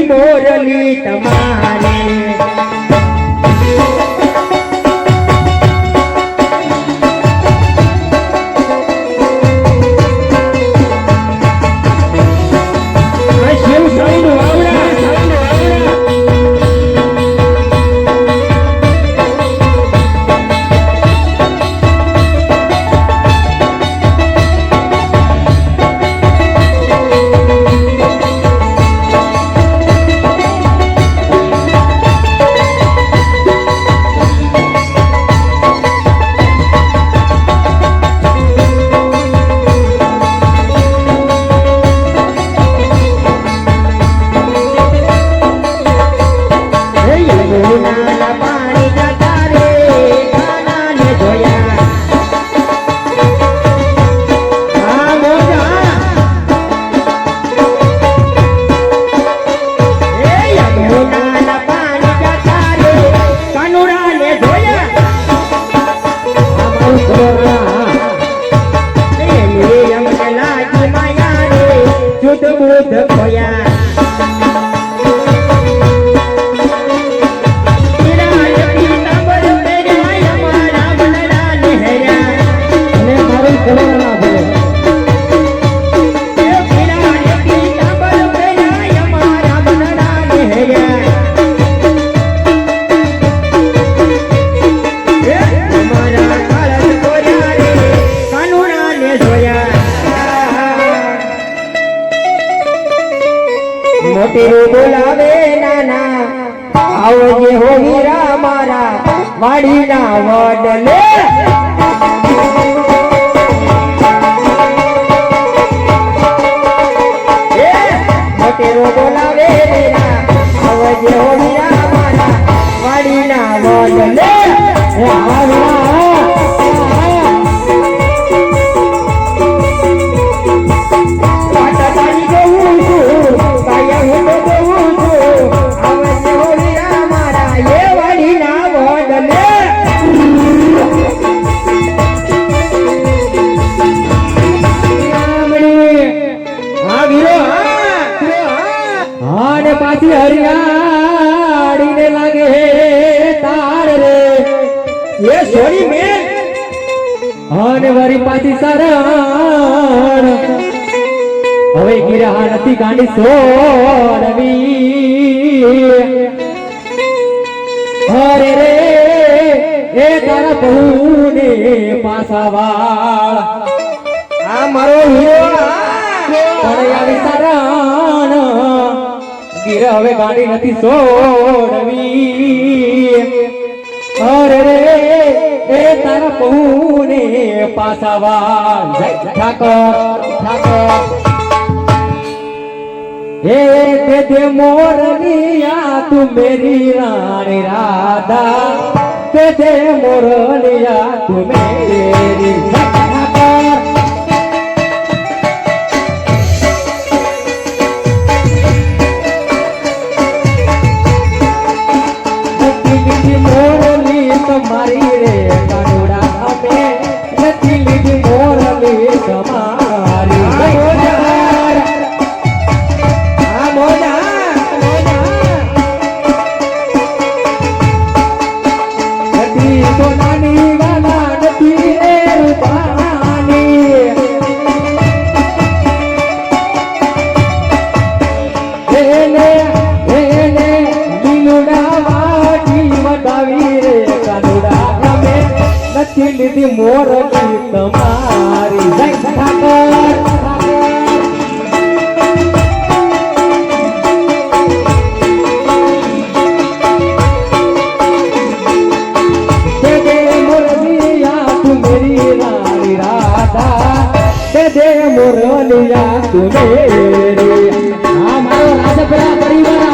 મોરલી તમારી મોટેરું બોલાવે નાના આવજે હો હીરા મારા વાડીના વડલે મોટેરું બોલાવે આવજે હો હીરા મારા વાડીના વડલે હરિયાળીને લાગે તાર રે એ સોરી મેં અને વરી પાછી શરણ હવે ગિરા નથી ગાંડી સોડવી હરે રે એ તારા બહુને પાસાવાળ આ મારો હીરો આવી શરણ ગીર હવે ગાડી નથી સોડવી અરે રે એ તારા પહુને પાસાવાળ ઠાકોર ઠાકોર હે તે મોરલિયા તું મેરી રાણી રાધા તે મોરલિયા તું મેરી ઠાકોર મારી રે કાનુડા અમે નથી લીધી મોરલી તમારી નથી તો નાની વાલા નથી રે રૂપાની એને એને લીલુડા વાટી વટાવી રે નથી લીધી મોરલી તમારી જય ઠાકોર દે મોરલિયા તું મેરી રાણી રાધા દે મોરલિયા તું મેરી આ મારો રાજપરા પરિવાર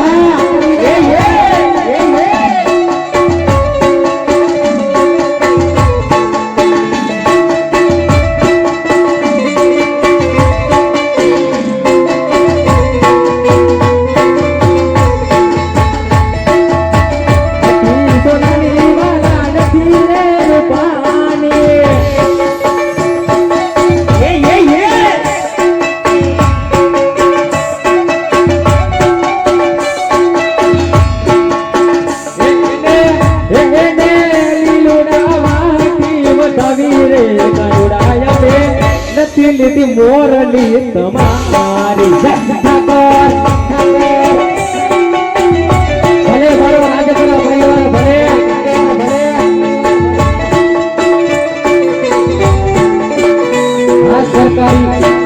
વેચી લીધી મોરલી તમારી જય ઠાકોર ભલે મારો રાજપુરા પરિવાર ભલે આ સરકારી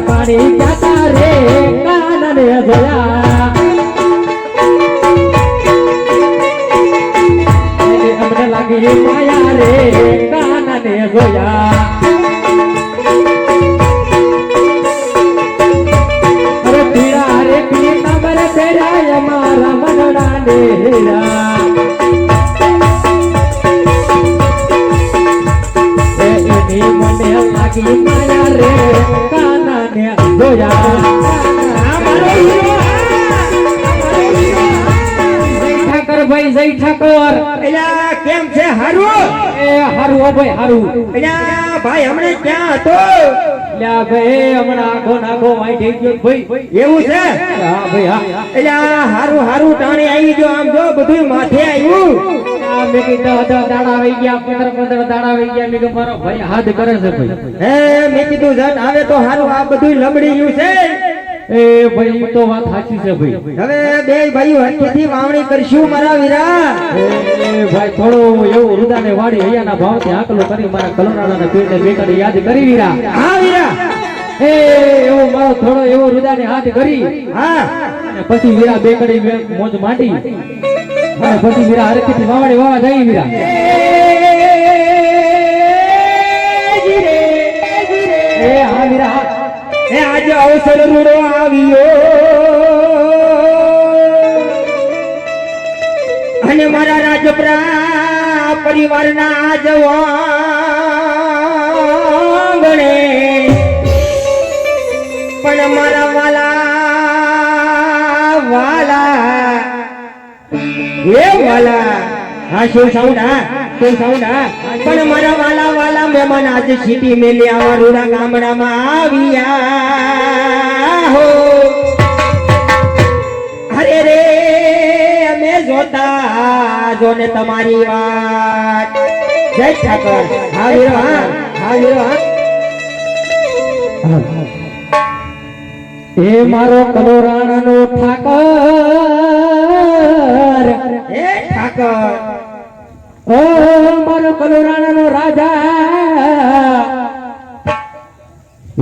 પાણી જાતા રે કાનને જોયા અમને લાગી માયા રે કાનને જોયા અરે પીડા રે પીડા મરે તેરા મારા મનડા ને મને લાગી માયા રે કાનને જોયા ભાઈ જય ઠાકોર એલા કેમ છે હારું એ હારું હો ભાઈ હારું એલા ભાઈ હમણે ક્યાં હતો લ્યા ભાઈ હમણાં આખો નાખો વાઈ થઈ ગયો ભાઈ એવું છે હા ભાઈ હા એલા હારું હારું ટાણે આવી ગયો આમ જો બધું માથે આવ્યું મેં કીધું દાડા આવી ગયા 15 દાડા આવી ગયા મેં કીધું મારો ભાઈ હાથ કરે છે ભાઈ હે મેં કીધું જટ આવે તો હારું આ બધું લમડી ગયું છે એ ભાઈ તો વાત સાચી છે ભાઈ હવે બે ભાઈઓ હરખેથી વાવણી કરશું મારા વીરા એ ભાઈ થોડો એવું રુદાને વાડી હૈયાના ભાવથી આકલો કરી મારા કલોરાણાના પેટને બેકાને યાદ કરી વીરા હા વીરા એ એવો મારો થોડો એવો રુદાને હાથ કરી હા અને પછી વીરા બેકડી મોજ માંડી અને પછી વીરા હરખેથી વાવડી વાવા જાય વીરા એ હા વીરા હા એ આજે અવસર રૂડો આવ્યો અને મારા રાજપુરા પરિવારના જવાંગણે પણ મારા વાલા એ વાલા હા શું સાઉન્ડ પણ મારા વાલા મહેમાન આજે સિટી મેલી આવા રૂડા ગામડામાં આવ્યા હો અરે રે અમે જોતા જોને તમારી વાત જય ઠાકર હા વીરો હા એ મારો કલોરાણાનો ઠાકર હે ઠાકર ઓ મારો કલોરાણાનો રાજા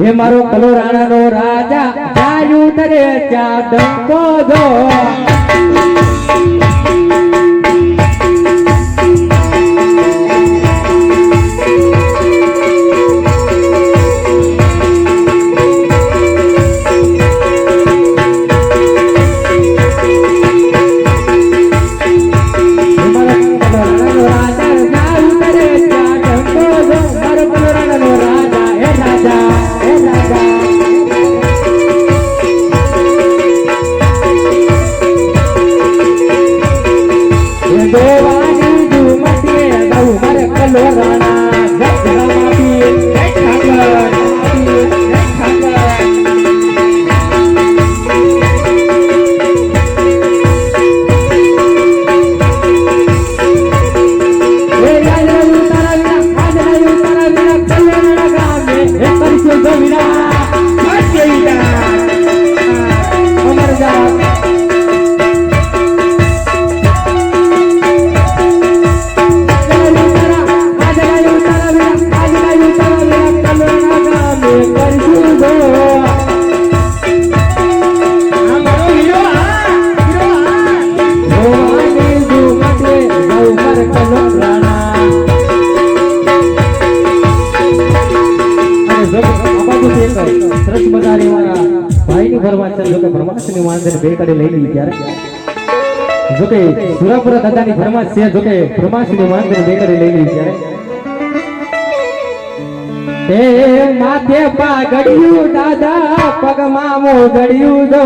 એ મારો કલોરાણાનો રાજા જાયું તરે ચાદકો દો સરસ મજાની મારા ભાઈની ફરમાન છે જો કે ફરમાન ની વાંધે બે કડી લઈ લીધી ત્યારે જોકે સુરાપુરા દાદાની ફરમાશ છે, જોકે ફરમાશની માંગણી બેકરી લઈ લીધી છે. એ માથે પાઘડિયું દાદા પગમાં મોગડિયું જો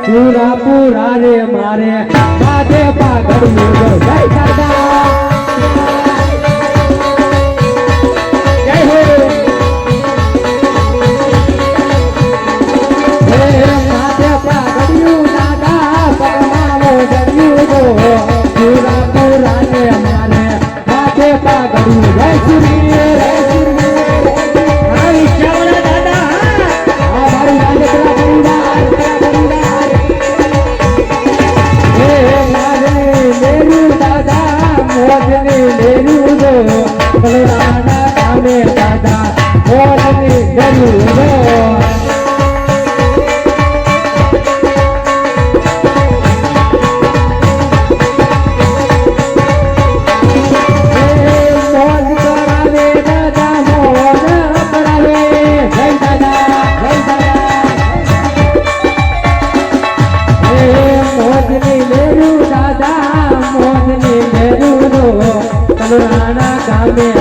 સુરાપુરા રે મારે માથે પાઘડિયું જો જય દાદા જય હો. એ માથે પાઘડિયું દાદા પગમાં મોગડિયું જો સુરાપુરા રે મારે માથે પાઘડિયું જય સુરી રે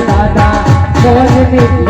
દાદા